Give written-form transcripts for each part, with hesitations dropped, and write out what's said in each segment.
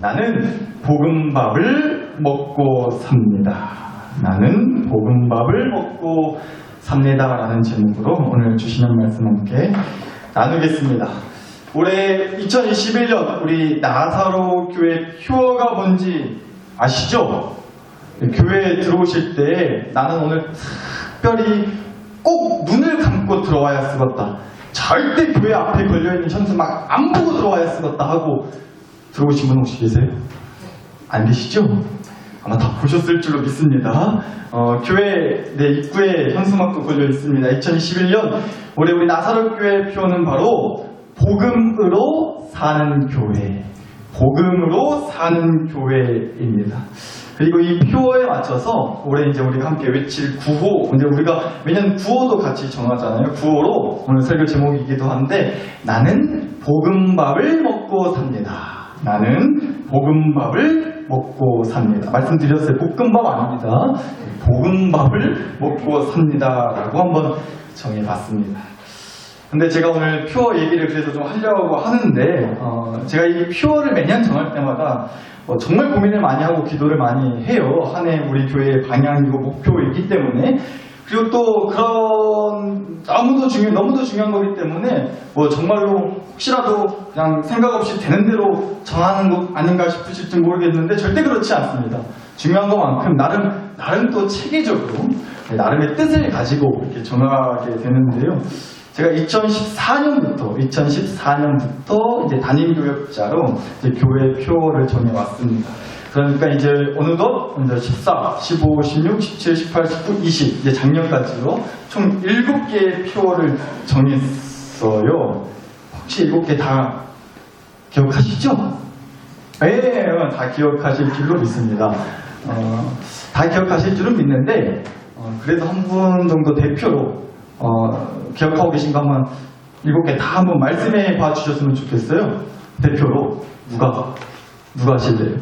나는 볶음밥을 먹고 삽니다. 나는 볶음밥을 먹고 삽니다. 라는 제목으로 오늘 주시는 말씀 함께 나누겠습니다. 올해 2021년 우리 나사로 교회 표어가 뭔지 아시죠? 교회에 들어오실 때 나는 오늘 특별히 꼭 눈을 감고 들어와야 쓰겄다. 절대 교회 앞에 걸려있는 현수막 안 보고 들어와야 쓰겄다 하고 들어오신 분 혹시 계세요? 안 계시죠? 아마 다 보셨을 줄로 믿습니다. 교회 입구에 현수막도 걸려 있습니다. 2021년 올해 우리 나사로 교회 표어는 바로 복음으로 사는 교회, 복음으로 사는 교회입니다. 그리고 이 표어에 맞춰서 올해 이제 우리가 함께 외칠 구호, 근데 우리가 매년 구호도 같이 정하잖아요. 구호로 오늘 설교 제목이기도 한데, 나는 볶음밥을 먹고 삽니다. 나는 볶음밥을 먹고 삽니다. 말씀드렸어요. 볶음밥 아닙니다. 볶음밥을 먹고 삽니다. 라고 한번 정해봤습니다. 근데 제가 오늘 표어 얘기를 그래도 좀 하려고 하는데, 제가 이 표어를 매년 정할 때마다 정말 고민을 많이 하고 기도를 많이 해요. 한 해 우리 교회의 방향이고 목표이기 때문에. 그리고 또 그런 너무도 중요한 거기 때문에 정말로 혹시라도 그냥 생각 없이 되는 대로 정하는 것 아닌가 싶으실지 모르겠는데 절대 그렇지 않습니다. 중요한 것만큼 나름 또 체계적으로 나름의 뜻을 가지고 이렇게 정하게 되는데요. 제가 2014년부터 이제 담임교역자로 이제 교회 표어를 정해왔습니다. 그러니까 이제 어느덧 14, 15, 16, 17, 18, 19, 20 이제 작년까지로 총 7개의 표어를 정했어요. 혹시 7개 다 기억하시죠? 네, 다 기억하실 줄로 믿습니다. 다 기억하실 줄은 믿는데 그래도 한 분 정도 대표로 기억하고 계신 거 한번 7개 다 한번 말씀해 봐 주셨으면 좋겠어요. 대표로 누가 하실래요?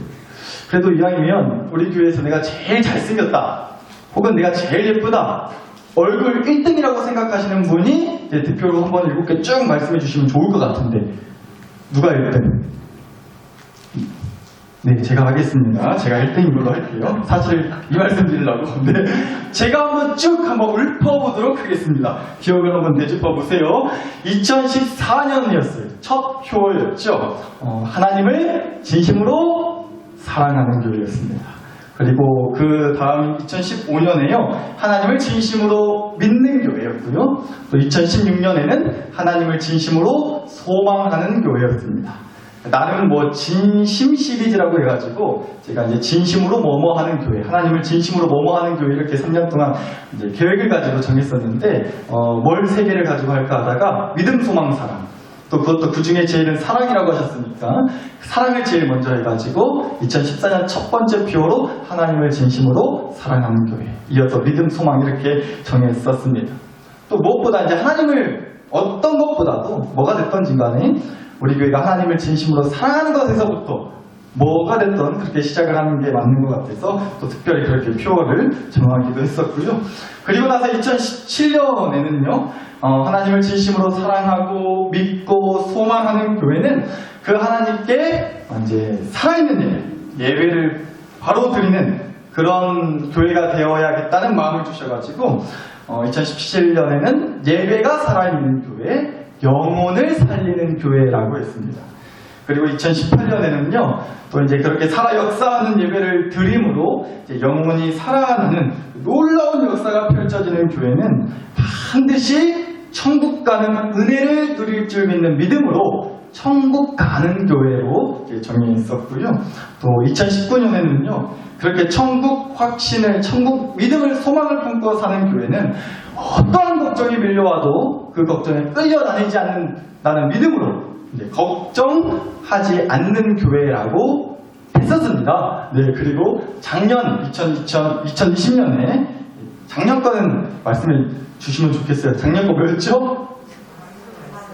그래도 이왕이면 우리 교회에서 내가 제일 잘생겼다 혹은 내가 제일 예쁘다 얼굴 1등이라고 생각하시는 분이 대표로 한번 7개 쭉 말씀해 주시면 좋을 것 같은데 누가 1등? 네, 제가 하겠습니다. 제가 1등으로 할게요. 사실 이 말씀 드리려고. 네, 제가 한번 읊어보도록 하겠습니다. 기억을 한번 되짚어보세요. 2014년이었어요. 첫 표어였죠. 하나님을 진심으로 사랑하는 교회였습니다. 그리고 그 다음 2015년에요. 하나님을 진심으로 믿는 교회였고요. 또 2016년에는 하나님을 진심으로 소망하는 교회였습니다. 나름 진심 시리즈라고 해가지고 제가 이제 진심으로 뭐뭐 하는 교회, 하나님을 진심으로 뭐뭐 하는 교회 이렇게 3년 동안 이제 계획을 가지고 정했었는데 뭘 3개를 가지고 할까 하다가 믿음, 소망, 사랑. 또 그것도 그 중에 제일은 사랑이라고 하셨으니까 사랑을 제일 먼저 해가지고 2014년 첫 번째 표어로 하나님을 진심으로 사랑하는 교회. 이어서 믿음, 소망 이렇게 정했었습니다. 또 무엇보다 이제 하나님을 어떤 것보다도 뭐가 됐던지 간에 우리 교회가 하나님을 진심으로 사랑하는 것에서부터 뭐가 됐던 그렇게 시작을 하는 게 맞는 것 같아서 또 특별히 그렇게 표어를 정하기도 했었고요. 그리고 나서 2017년에는요. 하나님을 진심으로 사랑하고 믿고 소망하는 교회는 그 하나님께 이제 살아있는 예배를 바로 드리는 그런 교회가 되어야겠다는 마음을 주셔가지고 2017년에는 예배가 살아있는 교회, 영혼을 살리는 교회라고 했습니다. 그리고 2018년에는요, 또 이제 그렇게 살아 역사하는 예배를 드림으로 이제 영혼이 살아나는 놀라운 역사가 펼쳐지는 교회는 반드시 천국 가는 은혜를 누릴 줄 믿는 믿음으로 천국 가는 교회로 정해 있었고요. 또 2019년에는요, 그렇게 천국 확신을, 천국 믿음을, 소망을 품고 사는 교회는 어떠한 걱정이 밀려와도 그 걱정에 끌려다니지 않는다는 믿음으로 이제 걱정하지 않는 교회라고 했었습니다. 네, 그리고 작년 2020년에 작년 거는 말씀해 주시면 좋겠어요. 작년 거 뭐였죠?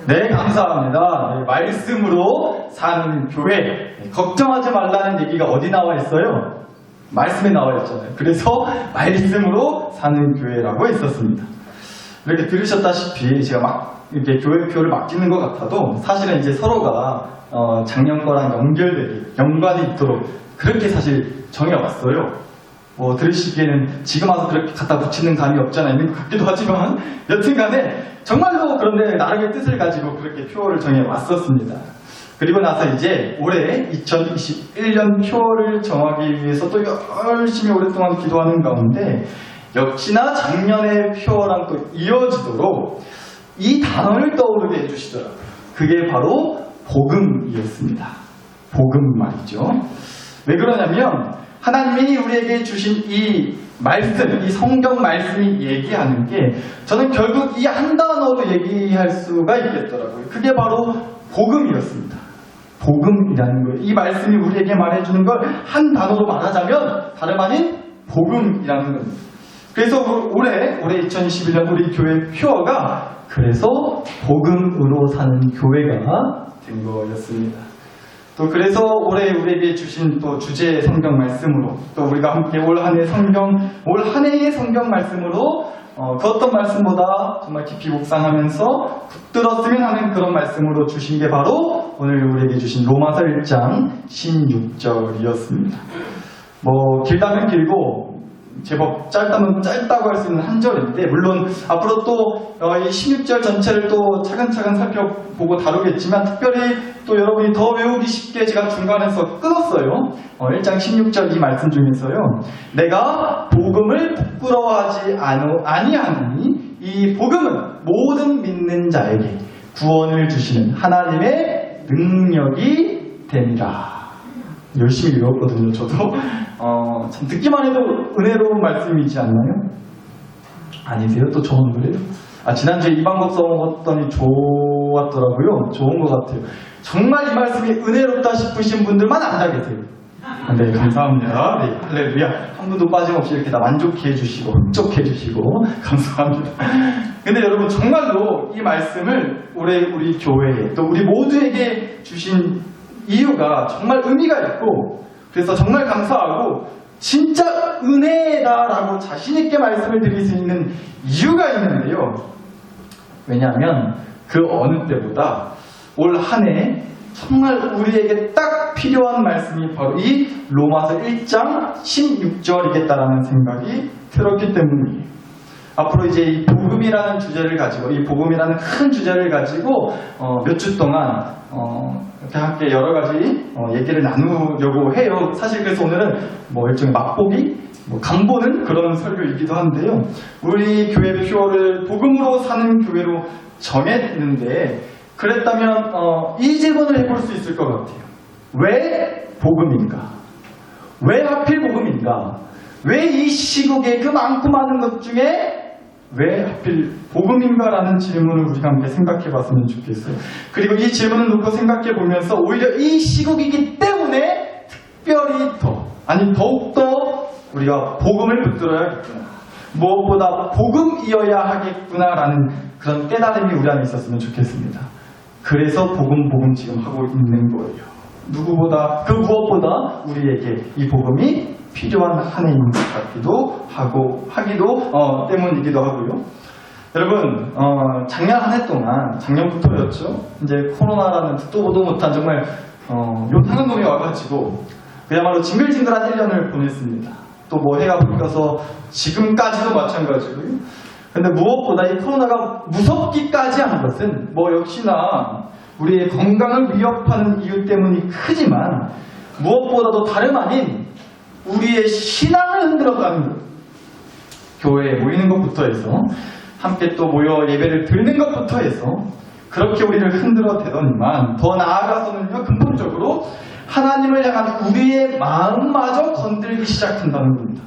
네, 감사합니다. 네, 말씀으로 사는 교회. 네, 걱정하지 말라는 얘기가 어디 나와 있어요? 말씀에 나와 있잖아요. 그래서 말씀으로 사는 교회라고 했었습니다. 이렇게 들으셨다시피 제가 막 이렇게 교회표를 맡기는 것 같아도 사실은 이제 서로가 작년 거랑 연결되게 연관이 있도록 그렇게 사실 정해왔어요. 들으시기에는 지금 와서 그렇게 갖다 붙이는 감이 없잖아 있는 것 같기도 하지만 여튼간에 정말로 그런데 나름의 뜻을 가지고 그렇게 표어를 정해왔었습니다. 그리고 나서 이제 올해 2021년 표어를 정하기 위해서 또 열심히 오랫동안 기도하는 가운데 역시나 작년의 표어랑 또 이어지도록 이 단어를 떠오르게 해주시더라고요. 그게 바로 복음이었습니다. 복음 말이죠. 왜 그러냐면 하나님이 우리에게 주신 이 말씀, 이 성경 말씀이 얘기하는 게 저는 결국 이 한 단어로 얘기할 수가 있겠더라고요. 그게 바로 복음이었습니다. 복음이라는 거예요. 이 말씀이 우리에게 말해주는 걸 한 단어로 말하자면 다름 아닌 복음이라는 겁니다. 그래서 올해 2021년 우리 교회 표어가 그래서 복음으로 사는 교회가 된 거였습니다. 또 그래서 올해 우리에게 주신 또 주제 성경 말씀으로 또 우리가 함께 올 한 해의 성경 말씀으로 그 어떤 말씀보다 정말 깊이 묵상하면서 붙들었으면 하는 그런 말씀으로 주신 게 바로 오늘 우리에게 주신 로마서 1장 16절이었습니다. 길다면 길고 제법 짧다면 짧다고 할 수 있는 한 절인데 물론 앞으로 또 이 16절 전체를 또 차근차근 살펴보고 다루겠지만 특별히 또 여러분이 더 외우기 쉽게 제가 중간에서 끊었어요. 1장 16절 이 말씀 중에서요. 내가 복음을 부끄러워하지 아니하니 이 복음은 모든 믿는 자에게 구원을 주시는 하나님의 능력이 됩니다. 열심히 읽었거든요. 저도 참 듣기만 해도 은혜로운 말씀이지 않나요? 아니세요? 또 좋은 노래요? 지난주에 이 방법 써먹었더니 좋았더라고요. 좋은 것 같아요. 정말 이 말씀이 은혜롭다 싶으신 분들만 앉아 계세요. 네, 감사합니다. 네, 할렐루야. 한 분도 빠짐없이 이렇게 다 만족해 주시고 흡족해 주시고 감사합니다. 근데 여러분 정말로 이 말씀을 올해 우리 교회에 또 우리 모두에게 주신 이유가 정말 의미가 있고 그래서 정말 감사하고 진짜 은혜다라고 자신있게 말씀을 드릴 수 있는 이유가 있는데요. 왜냐하면 그 어느 때보다 올 한 해 정말 우리에게 딱 필요한 말씀이 바로 이 로마서 1장 16절이겠다라는 생각이 들었기 때문이에요. 앞으로 이제 이 복음이라는 주제를 가지고 이 복음이라는 큰 주제를 가지고 몇 주 동안 이렇게 함께 여러 가지 얘기를 나누려고 해요. 사실 그래서 오늘은 일종의 맛보기, 간보는 그런 설교이기도 한데요. 우리 교회 표어를 복음으로 사는 교회로 정했는데 그랬다면 이 질문을 해볼 수 있을 것 같아요. 왜 복음인가? 왜 하필 복음인가? 왜 이 시국에 그 많고 많은 것 중에 왜 하필 복음인가라는 질문을 우리가 함께 생각해 봤으면 좋겠어요. 그리고 이 질문을 놓고 생각해 보면서 오히려 이 시국이기 때문에 특별히 더욱더 우리가 복음을 붙들어야겠구나. 무엇보다 복음이어야 하겠구나라는 그런 깨달음이 우리 안에 있었으면 좋겠습니다. 그래서 복음 지금 하고 있는 거예요. 그 무엇보다 우리에게 이 복음이 필요한 한 해인 것 같기도 하고 때문이기도 하고요. 여러분 작년 한 해 동안 작년부터였죠. 이제 코로나라는 듣도 보도 못한 정말 요상한 놈이 와가지고 그야말로 징글징글한 1년을 보냈습니다. 또 해가 바뀌어서 지금까지도 마찬가지고요. 근데 무엇보다 이 코로나가 무섭기까지 한 것은 역시나 우리의 건강을 위협하는 이유 때문이 크지만 무엇보다도 다름 아닌 우리의 신앙을 흔들어가는 것. 교회에 모이는 것부터 해서 함께 또 모여 예배를 드리는 것부터 해서 그렇게 우리를 흔들어 대더니만 더 나아가서는요 근본적으로 하나님을 향한 우리의 마음마저 건들기 시작한다는 겁니다.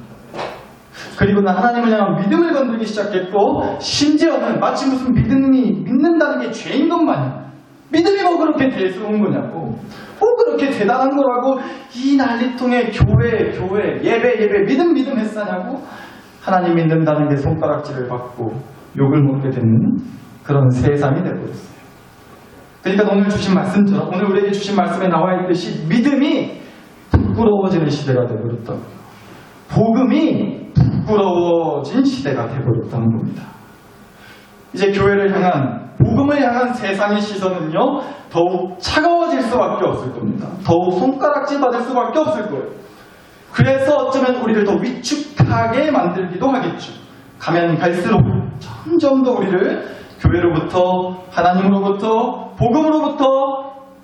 그리고는 하나님을 향한 믿음을 건들기 시작했고 심지어는 마치 무슨 믿는다는 게 죄인 것 마냥 믿음이 그렇게 대수로운 거냐고 그렇게 대단한 거라고 이 난리통에 교회 예배 믿음 했사냐고 하나님 믿는다는 게 손가락질을 받고 욕을 먹게 되는 그런 세상이 되어버렸어요. 그러니까 오늘 주신 말씀처럼 오늘 우리에게 주신 말씀에 나와 있듯이 믿음이 부끄러워지는 시대가 되어버렸다고요. 복음이 부끄러워진 시대가 되어버렸다는 겁니다. 이제 교회를 향한 복음을 향한 세상의 시선은요, 더욱 차가워질 수밖에 없을 겁니다. 더욱 손가락질 받을 수밖에 없을 거예요. 그래서 어쩌면 우리를 더 위축하게 만들기도 하겠죠. 가면 갈수록 점점 더 우리를 교회로부터, 하나님으로부터, 복음으로부터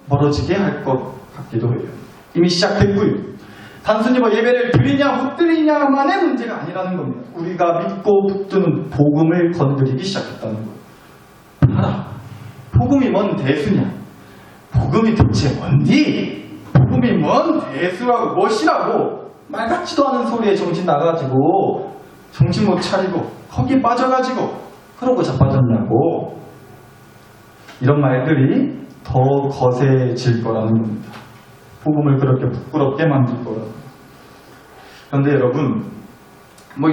멀어지게 할 것 같기도 해요. 이미 시작됐고요. 단순히 예배를 드리냐 못 드리냐만의 문제가 아니라는 겁니다. 우리가 믿고 붙드는 복음을 건드리기 시작했다는 거예요. 하나, 복음이 뭔 대수냐? 복음이 대체 뭔디? 복음이 뭔 대수라고 무엇이라고? 말 같지도 않은 소리에 정신 나가지고 정신 못 차리고 거기에 빠져가지고 그러고 자빠졌냐고. 이런 말들이 더 거세질 거라는 겁니다. 복음을 그렇게 부끄럽게 만들 거라고. 그런데 여러분,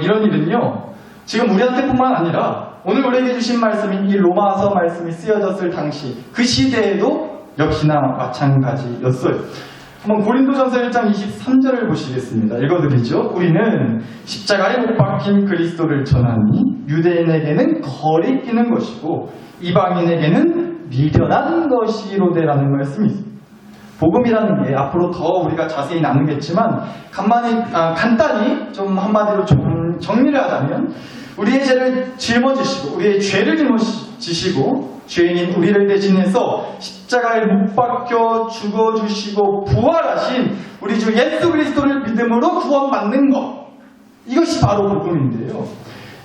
이런 일은요, 지금 우리한테뿐만 아니라 오늘 우리에게 주신 말씀인 이 로마서 말씀이 쓰여졌을 당시 그 시대에도 역시나 마찬가지였어요. 한번 고린도전서 1장 23절을 보시겠습니다. 읽어드리죠. 우리는 십자가에 못 박힌 그리스도를 전하니 유대인에게는 거리끼는 것이고 이방인에게는 미련한 것이로되라는 말씀이 있습니다. 복음이라는 게 앞으로 더 우리가 자세히 나누겠지만 간단히 좀 한마디로 좀 정리를 하자면 우리의 죄를 짊어지시고 우리의 죄를 짊어지시고 죄인인 우리를 대신해서 십자가에 못 박혀 죽어주시고 부활하신 우리 주 예수 그리스도를 믿음으로 구원받는 것, 이것이 바로 복음인데요.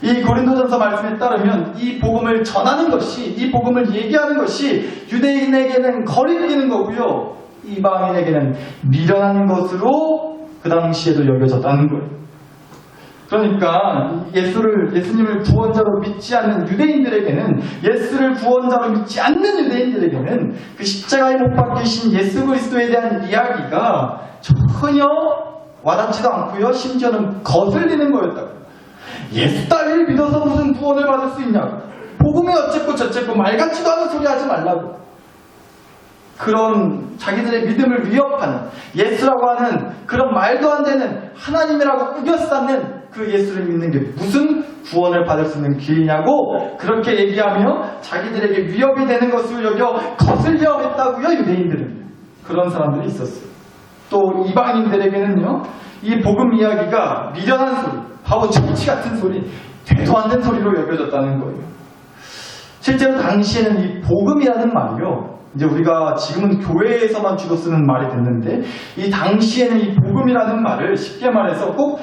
이 고린도전서 말씀에 따르면 이 복음을 전하는 것이, 이 복음을 얘기하는 것이 유대인에게는 거리끼는 거고요, 이방인에게는 미련한 것으로 그 당시에도 여겨졌다는 거예요. 그러니까 예수님을 구원자로 믿지 않는 유대인들에게는, 예수를 구원자로 믿지 않는 유대인들에게는 그 십자가에 못 박히신 예수 그리스도에 대한 이야기가 전혀 와닿지도 않고요, 심지어는 거슬리는 거였다고. 예수 따위를 믿어서 무슨 구원을 받을 수 있냐고, 복음이 어쨌고 저쨌고 말 같지도 않은 소리 하지 말라고. 그런 자기들의 믿음을 위협하는, 예수라고 하는 그런 말도 안 되는 하나님이라고 우겨싸는 그 예수를 믿는 게 무슨 구원을 받을 수 있는 길이냐고 그렇게 얘기하며 자기들에게 위협이 되는 것을 여겨 거슬려 했다고요, 유대인들은. 그런 사람들이 있었어요. 또 이방인들에게는요, 이 복음 이야기가 미련한 소리, 바보 정치 같은 소리, 되도 않는 소리로 여겨졌다는 거예요. 실제로 당시에는 이 복음이라는 말이요, 이제 우리가 지금은 교회에서만 주로 쓰는 말이 됐는데, 이 당시에는 이 복음이라는 말을 쉽게 말해서 꼭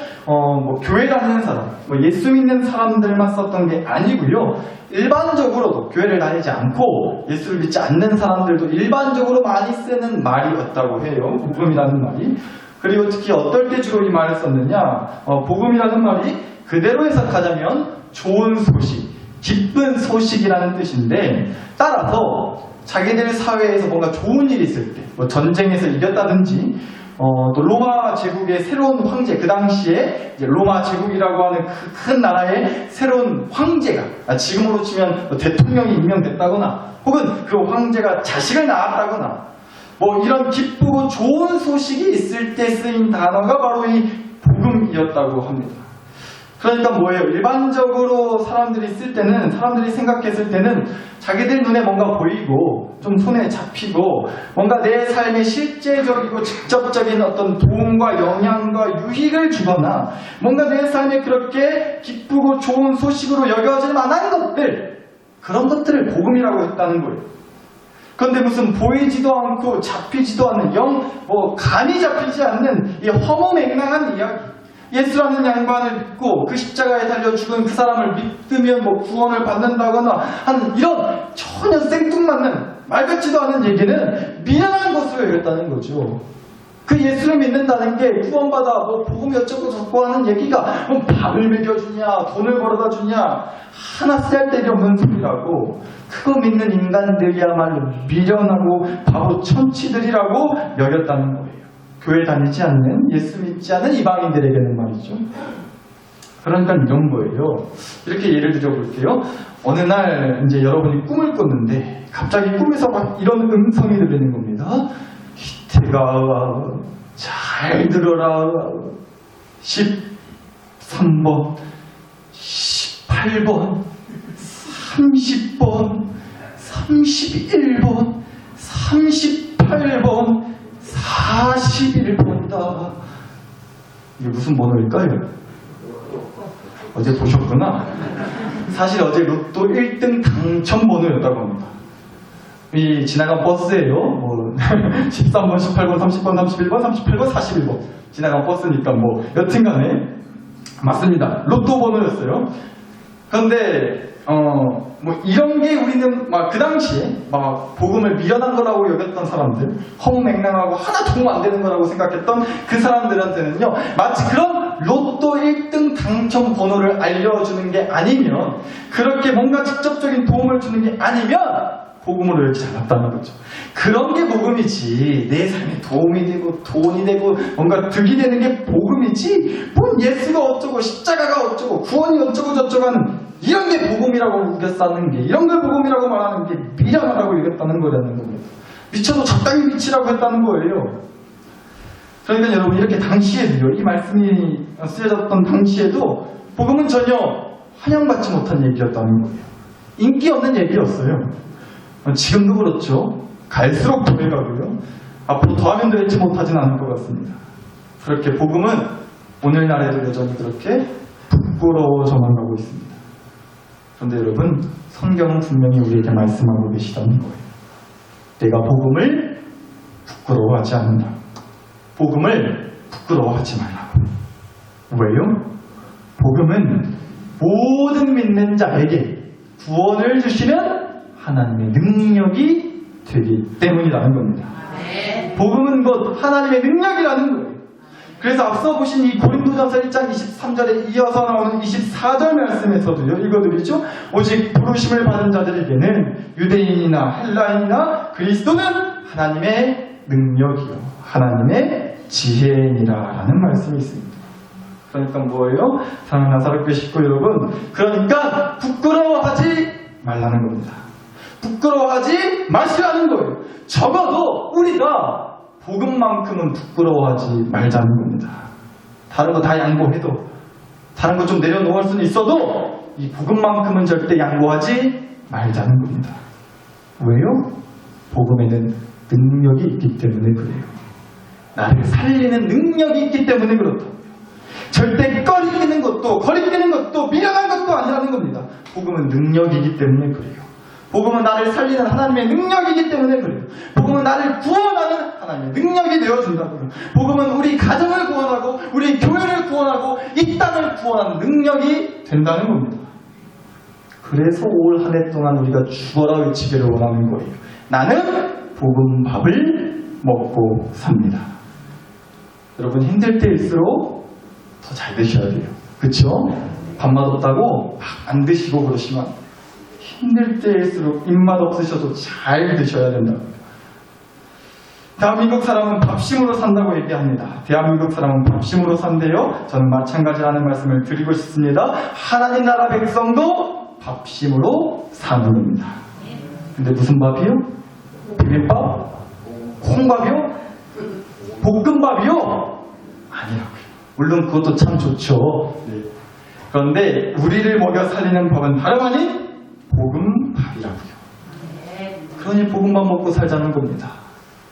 교회라는 사람, 예수 믿는 사람들만 썼던 게 아니고요, 일반적으로도 교회를 다니지 않고 예수를 믿지 않는 사람들도 일반적으로 많이 쓰는 말이었다고 해요, 복음이라는 말이. 그리고 특히 어떨 때 주로 이 말을 썼느냐, 복음이라는 말이 그대로 해석하자면 좋은 소식, 기쁜 소식이라는 뜻인데, 따라서 자기들 사회에서 뭔가 좋은 일이 있을 때, 전쟁에서 이겼다든지, 또 로마 제국의 새로운 황제, 그 당시에 이제 로마 제국이라고 하는 그 큰 나라의 새로운 황제가, 지금으로 치면 대통령이 임명됐다거나, 혹은 그 황제가 자식을 낳았다거나, 이런 기쁘고 좋은 소식이 있을 때 쓰인 단어가 바로 이 복음이었다고 합니다. 그러니까 뭐예요? 일반적으로 사람들이 쓸 때는, 사람들이 생각했을 때는 자기들 눈에 뭔가 보이고 좀 손에 잡히고 뭔가 내 삶에 실제적이고 직접적인 어떤 도움과 영향과 유익을 주거나 뭔가 내 삶에 그렇게 기쁘고 좋은 소식으로 여겨질 만한 것들, 그런 것들을 복음이라고 했다는 거예요. 그런데 무슨 보이지도 않고 잡히지도 않는, 감이 잡히지 않는 이 허무맹랑한 이야기, 예수라는 양반을 믿고 그 십자가에 달려 죽은 그 사람을 믿으면 구원을 받는다거나 하는 이런 전혀 생뚱맞는 말 같지도 않은 얘기는 미련한 것으로 여겼다는 거죠. 그 예수를 믿는다는 게 구원받아 복음이 어쩌고 저쩌고 하는 얘기가 밥을 먹여주냐 돈을 벌어다 주냐 하나 쓸데기 없는 소리라고, 그거 믿는 인간들이야말로 미련하고 바보 천치들이라고 여겼다는 거예요. 교회 다니지 않는, 예수 믿지 않는 이방인들에게는 말이죠. 그러니까 이런 거예요. 이렇게 예를 들어볼게요. 어느 날 이제 여러분이 꿈을 꿨는데 갑자기 꿈에서 이런 음성이 들리는 겁니다. 희태가 잘 들어라. 13번, 18번, 30번, 31번, 38번, 41번이다. 이게 무슨 번호일까요? 어제 보셨구나. 사실 어제 로또 1등 당첨 번호였다고 합니다. 이 지나간 버스예요. 뭐 13번, 18번, 30번, 31번, 38번, 41번 지나간 버스니까 뭐 여튼간에 맞습니다. 로또 번호였어요. 그런데 뭐 이런 게 우리는 막 그 당시에 막 복음을 미련한 거라고 여겼던 사람들, 헛맹랑하고 하나 도움 안 되는 거라고 생각했던 그 사람들한테는요, 마치 그런 로또 1등 당첨 번호를 알려주는 게 아니면, 그렇게 뭔가 직접적인 도움을 주는 게 아니면 복음으로 열지 않았다는 거죠. 그런 게 복음이지, 내 삶에 도움이 되고 돈이 되고 뭔가 득이 되는 게 복음이지, 뭔 예수가 어쩌고 십자가가 어쩌고 구원이 어쩌고 저쩌고 하는 이런 게 복음이라고 우겨싸는 게, 이런 걸 복음이라고 말하는 게 미련하다고 여겼다는 거라는 겁니다. 미쳐도 적당히 미치라고 했다는 거예요. 그러니까 여러분, 이렇게 당시에도요, 이 말씀이 쓰여졌던 당시에도 복음은 전혀 환영받지 못한 얘기였다는 거예요. 인기 없는 얘기였어요. 지금도 그렇죠. 갈수록 더해가고요. 앞으로 더하면 더했지 못하진 않을 것 같습니다. 그렇게 복음은 오늘날에도 여전히 그렇게 부끄러워져만 가고 있습니다. 그런데 여러분, 성경은 분명히 우리에게 말씀하고 계시다는 거예요. 내가 복음을 부끄러워하지 않는다. 복음을 부끄러워하지 말라고. 왜요? 복음은 모든 믿는 자에게 구원을 주시는 하나님의 능력이 되기 때문이라는 겁니다. 복음은 곧 하나님의 능력이라는 거예요. 그래서 앞서 보신 이 고린도전서 1장 23절에 이어서 나오는 24절 말씀에서도요, 읽어드리죠. 오직 부르심을 받은 자들에게는 유대인이나 헬라인이나 그리스도는 하나님의 능력이요 하나님의 지혜니라라는 말씀이 있습니다. 그러니까 뭐예요? 사랑하는 나사렛교회 식구 여러분, 그러니까 부끄러워하지 말라는 겁니다. 부끄러워하지 마시라는 거예요. 적어도 우리가 복음만큼은 부끄러워하지 말자는 겁니다. 다른 거 다 양보해도, 다른 거 좀 내려놓을 수는 있어도 이 복음만큼은 절대 양보하지 말자는 겁니다. 왜요? 복음에는 능력이 있기 때문에 그래요. 나를 살리는 능력이 있기 때문에 그렇다. 절대 거리끼는 것도, 거리끼는 것도, 미련한 것도 아니라는 겁니다. 복음은 능력이기 때문에 그래요. 복음은 나를 살리는 하나님의 능력이기 때문에 그래요. 복음은 나를 구원하는 하나님의 능력이 되어준다고요. 복음은 우리 가정을 구원하고 우리 교회를 구원하고 이 땅을 구원하는 능력이 된다는 겁니다. 그래서 올 한 해 동안 우리가 죽어라 외치기를 원하는 거예요. 나는 복음밥을 먹고 삽니다. 여러분, 힘들 때일수록 더 잘 드셔야 돼요. 그쵸? 밥맛 없다고 막 안 드시고 그러시면 힘들 때일수록 입맛 없으셔도 잘 드셔야 된다고. 대한민국 사람은 밥심으로 산다고 얘기합니다. 대한민국 사람은 밥심으로 산대요. 저는 마찬가지라는 말씀을 드리고 싶습니다. 하나님 나라 백성도 밥심으로 사는 겁니다. 근데 무슨 밥이요? 비빔밥? 콩밥이요? 볶음밥이요? 아니라고요. 물론 그것도 참 좋죠. 그런데 우리를 먹여 살리는 법은 다름 아닌 복음밥이라고요. 그러니 복음밥 먹고 살자는 겁니다.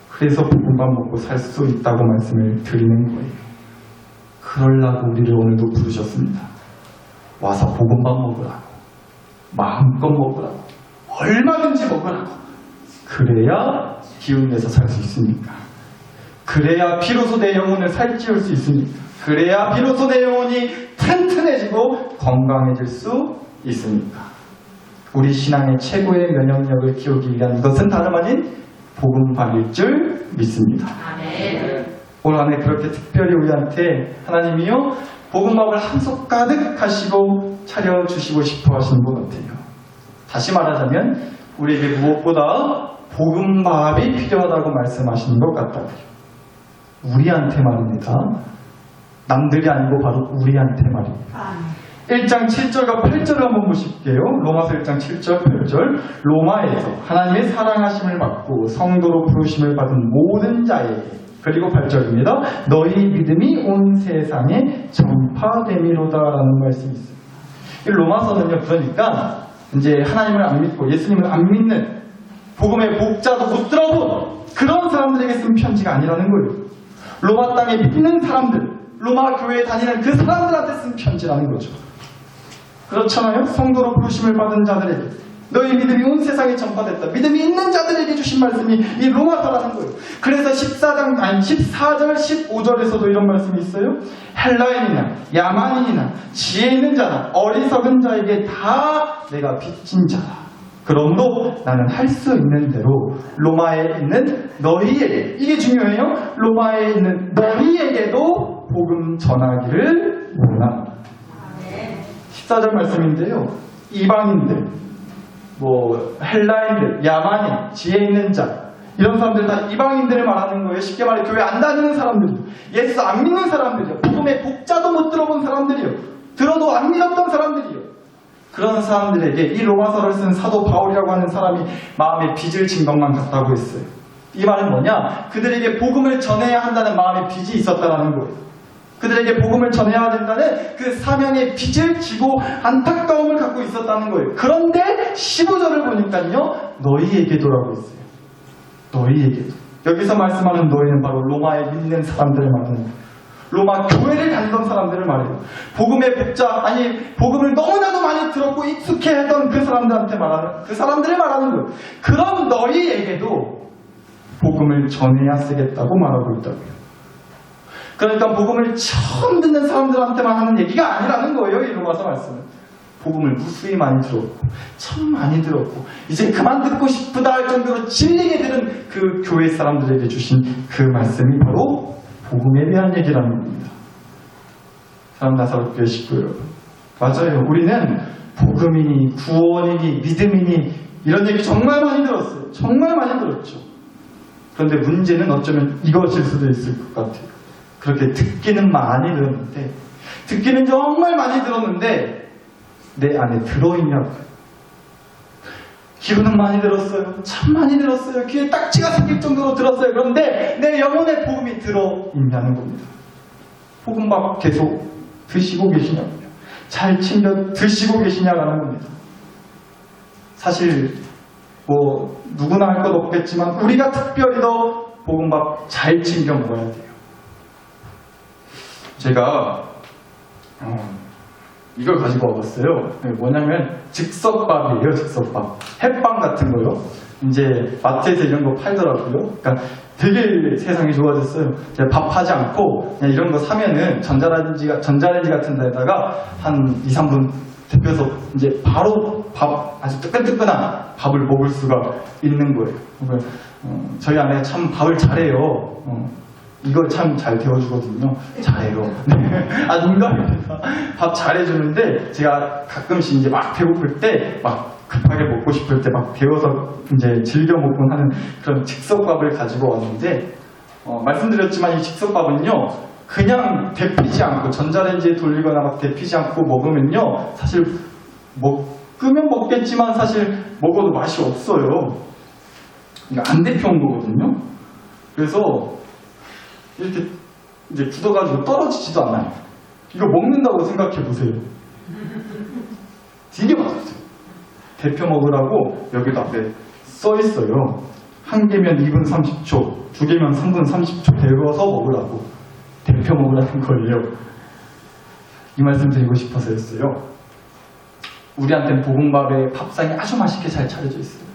그래서 복음밥 먹고 살 수 있다고 말씀을 드리는 거예요. 그러려고 우리를 오늘도 부르셨습니다. 와서 복음밥 먹으라고, 마음껏 먹으라고, 얼마든지 먹으라고. 그래야 기운 내서 살 수 있습니까? 그래야 비로소 내 영혼을 살찌울 수 있습니까? 그래야 비로소 내 영혼이 튼튼해지고 건강해질 수 있습니까? 우리 신앙의 최고의 면역력을 키우기 위한 것은 다름 아닌 복음밥일 줄 믿습니다. 올 한 해 그렇게 특별히 우리한테 하나님이요, 복음밥을 한솥 가득 하시고 차려주시고 싶어 하시는 것 같아요. 다시 말하자면 우리에게 무엇보다 복음밥이 필요하다고 말씀하시는 것 같다고요. 우리한테 말입니다. 남들이 아니고 바로 우리한테 말입니다. 1장 7절과 8절을 한번 보실게요. 로마서 1장 7절 8절. 로마에서 하나님의 사랑하심을 받고 성도로 부르심을 받은 모든 자에게, 그리고 8절입니다. 너희 믿음이 온 세상에 전파됨이로다라는 말씀이 있습니다. 이 로마서는요, 그러니까 이제 하나님을 안 믿고 예수님을 안 믿는 복음의 복자도 못 들어본 그런 사람들에게 쓴 편지가 아니라는 거예요. 로마 땅에 믿는 사람들, 로마 교회에 다니는 그 사람들한테 쓴 편지라는 거죠. 그렇잖아요? 성도로 부르심을 받은 자들에게, 너희 믿음이 온 세상에 전파됐다. 믿음이 있는 자들에게 주신 말씀이 이 로마서라는 거예요. 그래서 14절, 15절에서도 이런 말씀이 있어요. 헬라인이나 야만인이나 지혜 있는 자나 어리석은 자에게 다 내가 빚진 자다. 그러므로 나는 할 수 있는 대로 로마에 있는 너희에게, 이게 중요해요. 로마에 있는 너희에게도 복음 전하기를 원한다. 14절 말씀인데요. 이방인들, 헬라인들, 야만인, 지혜 있는 자, 이런 사람들 다 이방인들을 말하는 거예요. 쉽게 말해 교회 안 다니는 사람들이요. 예수 안 믿는 사람들이요. 복음의 복자도 못 들어본 사람들이요. 들어도 안 믿었던 사람들이요. 그런 사람들에게 이 로마서를 쓴 사도 바울이라고 하는 사람이 마음에 빚을 진 것만 같다고 했어요. 이 말은 뭐냐? 그들에게 복음을 전해야 한다는 마음의 빚이 있었다는 거예요. 그들에게 복음을 전해야 된다는 그 사명의 빚을 지고 안타까움을 갖고 있었다는 거예요. 그런데 15절을 보니까요, 너희에게도라고 있어요. 너희에게도. 여기서 말씀하는 너희는 바로 로마에 믿는 사람들을 말하는 거예요. 로마 교회를 다니던 사람들을 말해요. 복음의 복자, 복음을 너무나도 많이 들었고 익숙해했던 그 사람들한테 말하는, 그 사람들을 말하는 거예요. 그럼 너희에게도 복음을 전해야 쓰겠다고 말하고 있다고요. 그러니까 복음을 처음 듣는 사람들한테만 하는 얘기가 아니라는 거예요. 이 로마서 말씀은. 복음을 무수히 많이 들었고, 참 많이 들었고, 이제 그만 듣고 싶다 할 정도로 질리게 들은 그 교회 사람들에게 주신 그 말씀이 바로 복음에 대한 얘기라는 겁니다. 사람 나사롭게 싶고요, 여러분. 맞아요. 우리는 복음이니 구원이니 믿음이니 이런 얘기 정말 많이 들었어요. 정말 많이 들었죠. 그런데 문제는 어쩌면 이것일 수도 있을 것 같아요. 그렇게 듣기는 많이 들었는데, 듣기는 정말 많이 들었는데 내 안에 들어있냐고요. 기도는 많이 들었어요. 참 많이 들었어요. 귀에 딱지가 생길 정도로 들었어요. 그런데 내 영혼에 복음이 들어있냐는 겁니다. 복음밥 계속 드시고 계시냐고요. 잘 챙겨 드시고 계시냐라는 겁니다. 사실 누구나 할 것 없겠지만 우리가 특별히 더 복음밥 잘 챙겨 먹어야 돼요. 제가 이걸 가지고 와봤어요. 뭐냐면 즉석밥이에요. 즉석밥. 햇빵 같은 거요. 이제 마트에서 이런 거 팔더라고요. 그러니까 되게 세상이 좋아졌어요. 제가 밥하지 않고 그냥 이런 거 사면은 전자레인지 같은 데다가 한 2, 3분 데펴서 이제 바로 아주 뜨끈뜨끈한 밥을 먹을 수가 있는 거예요. 저희 아내가 참 밥을 잘해요. 이걸 참 잘 데워주거든요. 잘해요. 네. 농담입니다. 밥 잘해주는데 제가 가끔씩 이제 막 배고플 때 막 급하게 먹고 싶을 때 막 데워서 이제 즐겨 먹곤 하는 그런 즉석밥을 가지고 왔는데 말씀드렸지만 이 즉석밥은요 그냥 데피지 않고 전자레인지에 돌리거나 막 데피지 않고 먹으면요 사실 끄면 먹겠지만 사실 먹어도 맛이 없어요. 이거 안 데펴온 거거든요. 그래서 이렇게 이제 굳어가지고 떨어지지도 않아요. 이거 먹는다고 생각해 보세요. 되게 맛있어요. 데펴 먹으라고 여기도 앞에 써 있어요. 한 개면 2분 30초, 두 개면 3분 30초 데워서 먹으라고. 데펴 먹으라는 거예요. 이 말씀 드리고 싶어서였어요. 우리한테는 복음밥에 밥상이 아주 맛있게 잘 차려져 있어요.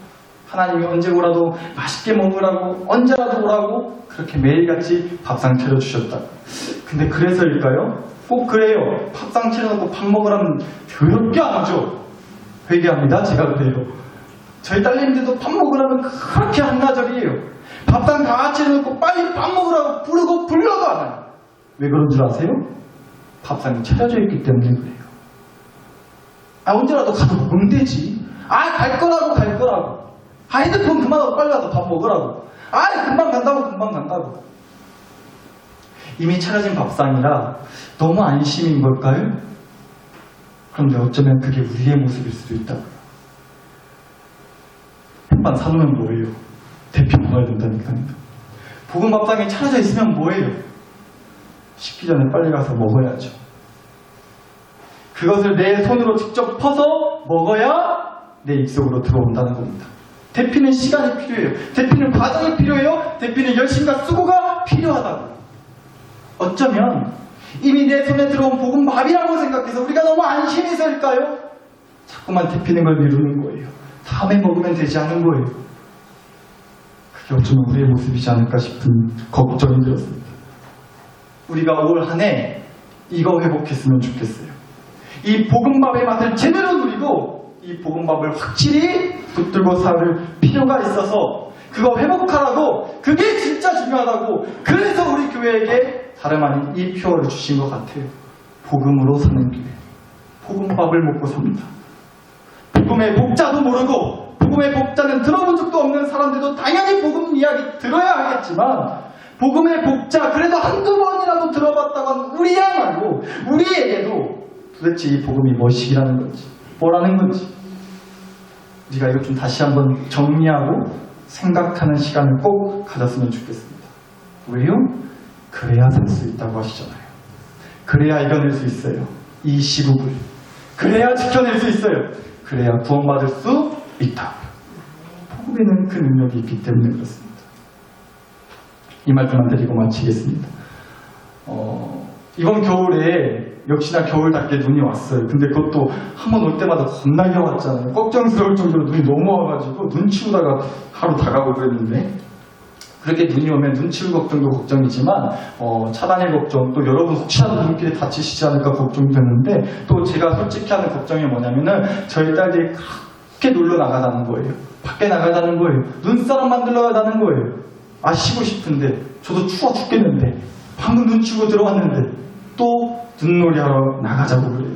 하나님이 언제 오라도 맛있게 먹으라고, 언제라도 오라고 그렇게 매일같이 밥상 차려주셨다. 근데 그래서일까요? 꼭 그래요. 밥상 차려놓고 밥 먹으라면 더럽게 안 하죠. 회개합니다. 제가 그래요. 저희 딸님들도 밥 먹으라면 그렇게 한나절이에요. 밥상 다 차려놓고 빨리 밥 먹으라고 부르고 불러도 안 해요. 왜 그런 줄 아세요? 밥상이 차려져 있기 때문에 그래요. 언제라도 가서 먹으면 되지. 갈 거라고. 핸드폰 그만하고 빨리 와서 밥 먹으라고. 금방 간다고. 이미 차려진 밥상이라 너무 안심인 걸까요? 그런데 어쩌면 그게 우리의 모습일 수도 있다고요. 햇반 사놓으면 뭐예요? 데펴 먹어야 된다니까요. 볶은 밥상에 차려져 있으면 뭐예요? 식기 전에 빨리 가서 먹어야죠. 그것을 내 손으로 직접 퍼서 먹어야 내 입속으로 들어온다는 겁니다. 대피는 시간이 필요해요. 대피는 과정이 필요해요. 대피는 열심과 수고가 필요하다고. 어쩌면 이미 내 손에 들어온 복음밥이라고 생각해서 우리가 너무 안심해서일까요? 자꾸만 대피는 걸 미루는 거예요. 다음에 먹으면 되지 않은 거예요. 그게 어쩌면 우리의 모습이지 않을까 싶은 걱정이 들었습니다. 우리가 올 한 해 이거 회복했으면 좋겠어요. 이 복음밥의 맛을 제대로 누리고 이 복음밥을 확실히 붙들고 살 필요가 있어서 그거 회복하라고, 그게 진짜 중요하다고, 그래서 우리 교회에게 다름 아닌 이 표어를 주신 것 같아요. 복음으로 사는 교회. 복음밥을 먹고 삽니다. 복음의 복자도 모르고 복음의 복자는 들어본 적도 없는 사람들도 당연히 복음 이야기 들어야 하겠지만, 복음의 복자 그래도 한두 번이라도 들어봤다고 하는 우리야말로 우리에게도 도대체 이 복음이 무엇이라는 건지, 뭐라는 건지 우리가 이거 좀 다시 한번 정리하고 생각하는 시간을 꼭 가졌으면 좋겠습니다. 왜요? 그래야 살 수 있다고 하시잖아요. 그래야 이겨낼 수 있어요. 이 시국을. 그래야 지켜낼 수 있어요. 그래야 구원받을 수 있다. 복음에는 그 능력이 있기 때문에 그렇습니다. 이 말씀만 드리고 마치겠습니다. 이번 겨울에 역시나 겨울답게 눈이 왔어요. 근데 그것도 한 번 올 때마다 겁나게 왔잖아요. 걱정스러울 정도로 눈이 너무 와가지고 눈 치우다가 하루 다 가고 그랬는데, 그렇게 눈이 오면 눈 치울 걱정도 걱정이지만 차 다닐 걱정, 또 여러분 혹시라도 눈길에 다치시지 않을까 걱정되는데, 또 제가 솔직히 하는 걱정이 뭐냐면은 저희 딸들이 그렇게 놀러 나가자는 거예요. 밖에 나가자는 거예요. 눈사람 만들러 가자는 거예요. 아, 쉬고 싶은데, 저도 추워 죽겠는데, 방금 눈 치우고 들어왔는데 또 눈놀이 하러 나가자고 그래요.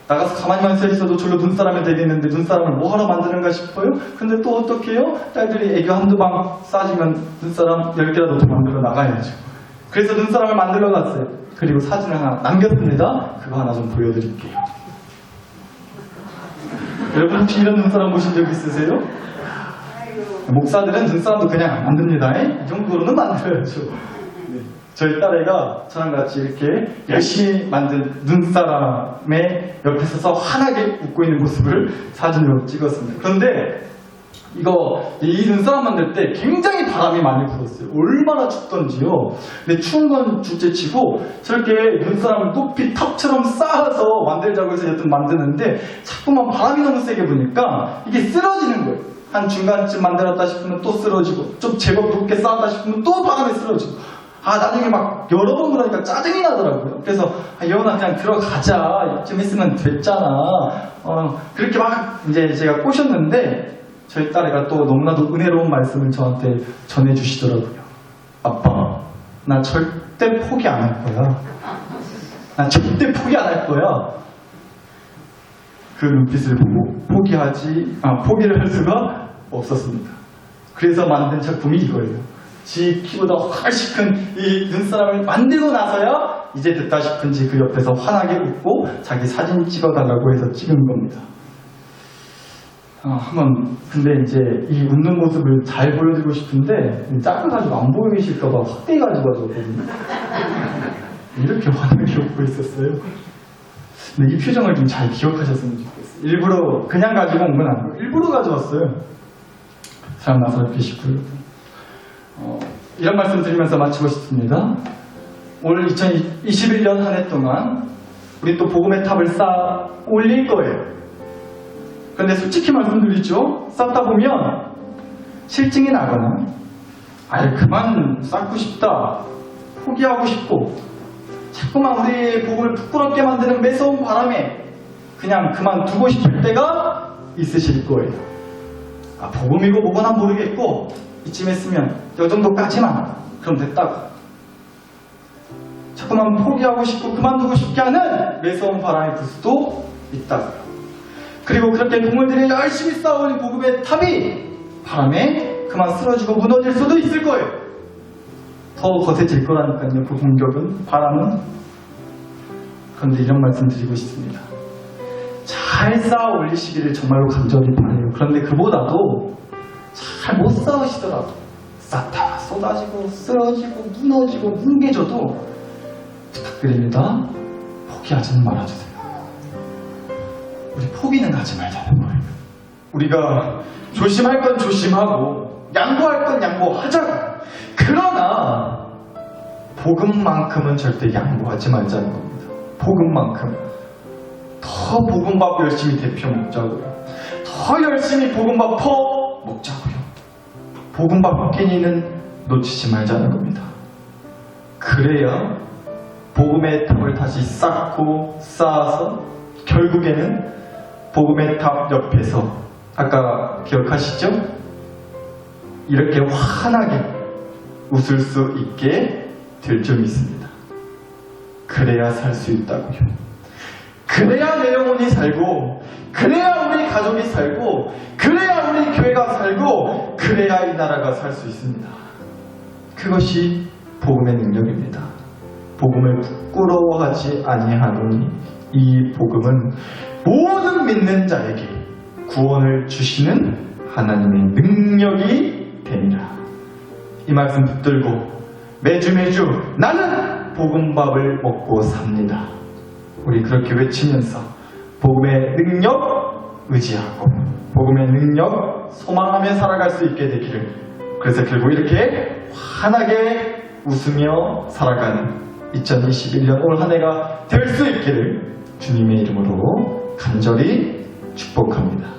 나가서 가만히만 서 있어도 절로 눈사람이 되겠는데 눈사람을 뭐 하러 만드는가 싶어요? 근데 또 어떻게 해요? 딸들이 애교 한두 방 싸지면 눈사람 10개라도 더 만들어 나가야죠. 그래서 눈사람을 만들어 놨어요. 그리고 사진을 하나 남겼습니다. 그거 하나 좀 보여드릴게요. 여러분 혹시 이런 눈사람 보신 적 있으세요? 목사들은 눈사람도 그냥 안 만듭니다. 이 정도로는 만들어야죠. 저희 딸애가 저랑 같이 이렇게 열심히 만든 눈사람의 옆에 서서 환하게 웃고 있는 모습을 사진으로 찍었습니다. 그런데 이 눈사람 만들 때 굉장히 바람이 많이 불었어요. 얼마나 춥던지요. 근데 추운 건 둘째치고 저렇게 눈사람을 높이 탑처럼 쌓아서 만들자고 해서 여튼 만드는데 자꾸만 바람이 너무 세게 부니까 이게 쓰러지는 거예요. 한 중간쯤 만들었다 싶으면 또 쓰러지고, 좀 제법 높게 쌓았다 싶으면 또 바람에 쓰러지고, 나중에 막 여러 번 그러니까 짜증이 나더라고요. 그래서 여운아 그냥 들어가자, 좀 있으면 됐잖아. 그렇게 막 이제 제가 꼬셨는데 저희 딸애가 또 너무나도 은혜로운 말씀을 저한테 전해주시더라고요. 아빠, 나 절대 포기 안 할 거야. 나 절대 포기 안 할 거야. 그 눈빛을 보고 포기를 할 수가 없었습니다. 그래서 만든 작품이 이거예요. 지 키보다 훨씬 큰 이 눈사람을 만들고 나서야 이제 됐다 싶은지 그 옆에서 환하게 웃고 자기 사진 찍어달라고 해서 찍은 겁니다. 근데 이제 이 웃는 모습을 잘 보여드리고 싶은데 작아가지고 안 보이실까봐 확대해가지고 가져왔거든요. 이렇게 환하게 웃고 있었어요. 근데 이 표정을 좀 잘 기억하셨으면 좋겠어요. 일부러 그냥 가지고 온 건 아니고 일부러 가져왔어요. 사랑 나사렛 식구 여러분. 이런 말씀 드리면서 마치고 싶습니다. 올 2021년 한 해 동안 우리 또 복음의 탑을 쌓아 올릴 거예요. 그런데 솔직히 말씀드리죠. 쌓다 보면 실증이 나거나 그만 쌓고 싶다, 포기하고 싶고, 자꾸만 우리의 복음을 부끄럽게 만드는 매서운 바람에 그냥 그만두고 싶을 때가 있으실 거예요. 복음이고 뭐거나 모르겠고 이쯤 했으면 이 정도까지만 그럼 됐다고. 자꾸만 포기하고 싶고 그만두고 싶게 하는 매서운 바람이 불 수도 있다고요. 그리고 그렇게 동물들이 열심히 쌓아올린 복음의 탑이 바람에 그만 쓰러지고 무너질 수도 있을 거예요. 더 거세질 거라니까요. 그 공격은, 바람은. 그런데 이런 말씀 드리고 싶습니다. 잘 쌓아 올리시기를 정말로 간절히 바라요. 그런데 그보다도 잘 못 쌓으시더라도 쌓다가 쏟아지고 쓰러지고 무너지고 뭉개져도 부탁드립니다. 포기하지는 말아주세요. 우리 포기는 하지 말자는 거예요. 우리가 조심할 건 조심하고 양보할 건 양보하자고. 그러나 복음만큼은 절대 양보하지 말자는 겁니다. 복음만큼 더 복음밥 열심히 데펴 먹자고요. 더 열심히 복음밥 퍼 먹자고요. 복음밥 끼니는 놓치지 말자는 겁니다. 그래야 복음의 탑을 다시 쌓고 쌓아서 결국에는 복음의 탑 옆에서 아까 기억하시죠? 이렇게 환하게 웃을 수 있게 될 줄 믿습니다. 그래야 살 수 있다고요. 그래야 내 영혼이 살고, 그래야 우리 가족이 살고, 그래야 우리 교회가 살고, 그래야 이 나라가 살 수 있습니다. 그것이 복음의 능력입니다. 복음을 부끄러워하지 아니하노니 이 복음은 모든 믿는 자에게 구원을 주시는 하나님의 능력이 되니라. 이 말씀 붙들고 매주 나는 복음밥을 먹고 삽니다. 우리 그렇게 외치면서 복음의 능력 의지하고 복음의 능력 소망하며 살아갈 수 있게 되기를, 그래서 결국 이렇게 환하게 웃으며 살아가는 2021년 올 한 해가 될 수 있기를 주님의 이름으로 간절히 축복합니다.